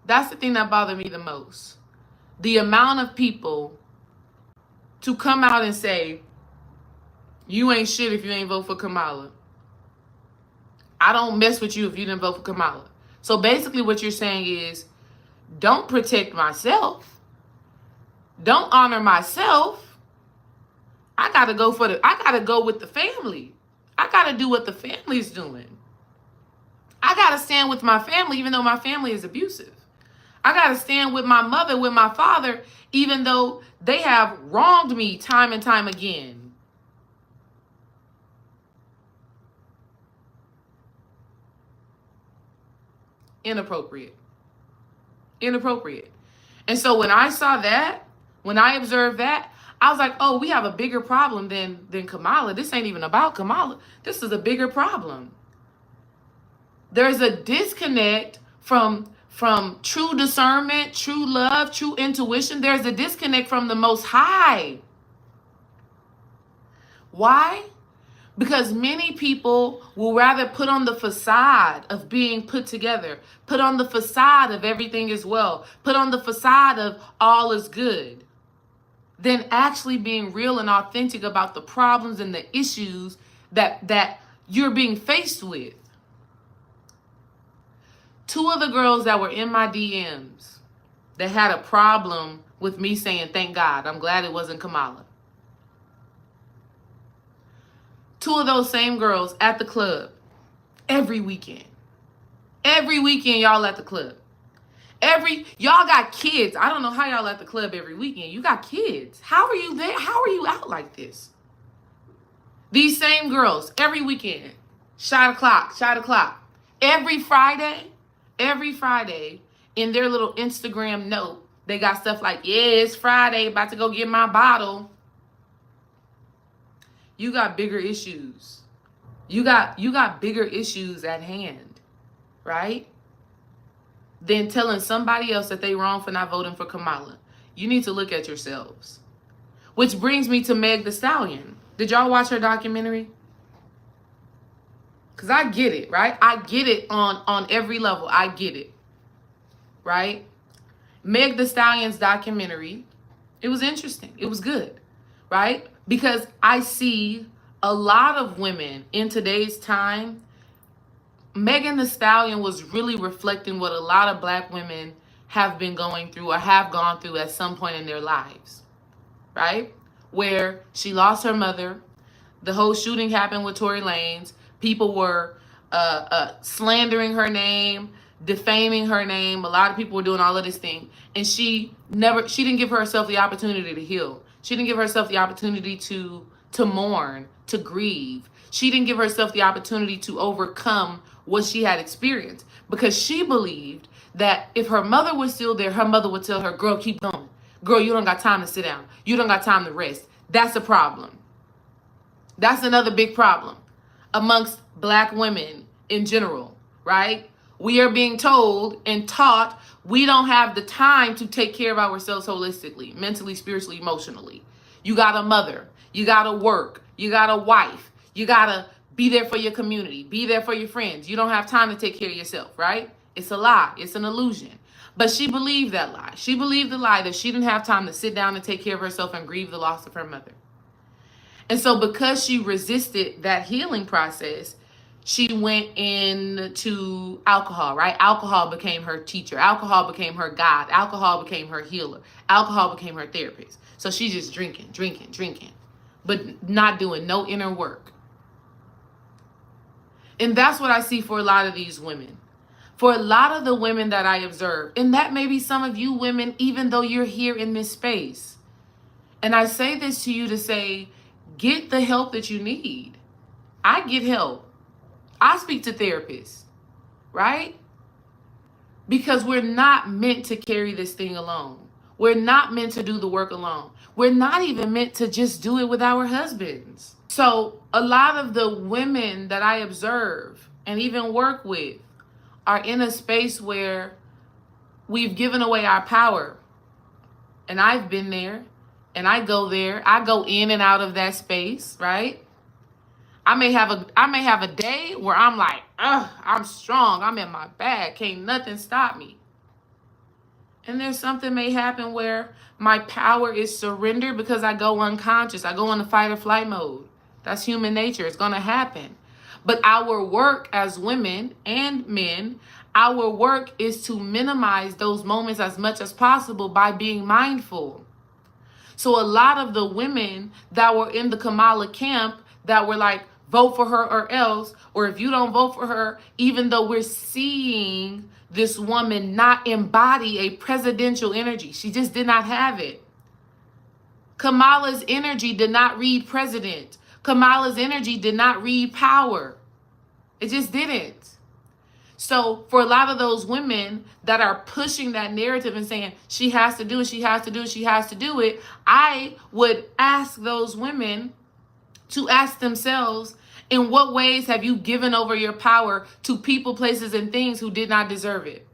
That's the thing that bothered me the most. The amount of people to come out and say, you ain't shit if you ain't vote for Kamala. I don't mess with you if you didn't vote for Kamala. So basically what you're saying is, don't protect myself. Don't honor myself. I gotta go with the family. I gotta do what the family's doing. I gotta stand with my family even though my family is abusive. I gotta stand with my mother, with my father, even though they have wronged me time and time again. Inappropriate. And so when I saw that, when I observed that, I was like, oh, we have a bigger problem than Kamala. This ain't even about Kamala. This is a bigger problem. There's a disconnect from true discernment, true love, true intuition. There's a disconnect from the Most High. Why? Because many people will rather put on the facade of being put together, put on the facade of everything is well, put on the facade of all is good, than actually being real and authentic about the problems and the issues that you're being faced with. Two of the girls that were in my DMs that had a problem with me saying, thank God, I'm glad it wasn't Kamala. Two of those same girls at the club every weekend. Every weekend y'all at the club. Y'all got kids. I don't know how y'all at the club every weekend. You got kids. How are you there? How are you out like this? These same girls every weekend. Shot o'clock. Every Friday, in their little Instagram note, they got stuff like, yeah, it's Friday, about to go get my bottle. You got bigger issues. You got bigger issues at hand, right? Than telling somebody else that they wrong for not voting for Kamala. You need to look at yourselves. Which brings me to Meg Thee Stallion. Did y'all watch her documentary? Because I get it, right? I get it on every level. I get it, right? Meg Thee Stallion's documentary, it was interesting. It was good, right? Because I see a lot of women in today's time. Megan Thee Stallion was really reflecting what a lot of Black women have been going through or have gone through at some point in their lives, right? Where she lost her mother. The whole shooting happened with Tory Lanez. People were slandering her name, defaming her name. A lot of people were doing all of this thing. And she didn't give herself the opportunity to heal. She didn't give herself the opportunity to mourn, to grieve. She didn't give herself the opportunity to overcome what she had experienced, because she believed that if her mother was still there, her mother would tell her, girl, keep going. Girl, you don't got time to sit down. You don't got time to rest. That's a problem. That's another big problem amongst Black women in general, right? We are being told and taught we don't have the time to take care of ourselves holistically, mentally, spiritually, emotionally. You got a mother. You got to work. You got a wife. You got to be there for your community. Be there for your friends. You don't have time to take care of yourself, right? It's a lie. It's an illusion. But she believed that lie. She believed the lie that she didn't have time to sit down and take care of herself and grieve the loss of her mother. And so because she resisted that healing process, she went into alcohol, right? Alcohol became her teacher. Alcohol became her guide. Alcohol became her healer. Alcohol became her therapist. So she's just drinking, but not doing no inner work. And that's what I see for a lot of these women. For a lot of the women that I observe, and that may be some of you women, even though you're here in this space. And I say this to you to say, get the help that you need. I get help. I speak to therapists, right? Because we're not meant to carry this thing alone. We're not meant to do the work alone. We're not even meant to just do it with our husbands. So a lot of the women that I observe and even work with are in a space where we've given away our power. And I've been there, and I go there. I go in and out of that space, right? I may have a day where I'm like, I'm strong. I'm in my bag. Can't nothing stop me. And there's something may happen where my power is surrendered because I go unconscious. I go into fight or flight mode. That's human nature. It's going to happen. But our work as women and men, our work is to minimize those moments as much as possible by being mindful. So a lot of the women that were in the Kamala camp that were like, vote for her or else, or if you don't vote for her, even though we're seeing this woman not embody a presidential energy, she just did not have it. Kamala's energy did not read president. Kamala's energy did not read power. It just didn't. So for a lot of those women that are pushing that narrative and saying she has to do it, she has to do it, she has to do it, I would ask those women to ask themselves, in what ways have you given over your power to people, places, and things who did not deserve it?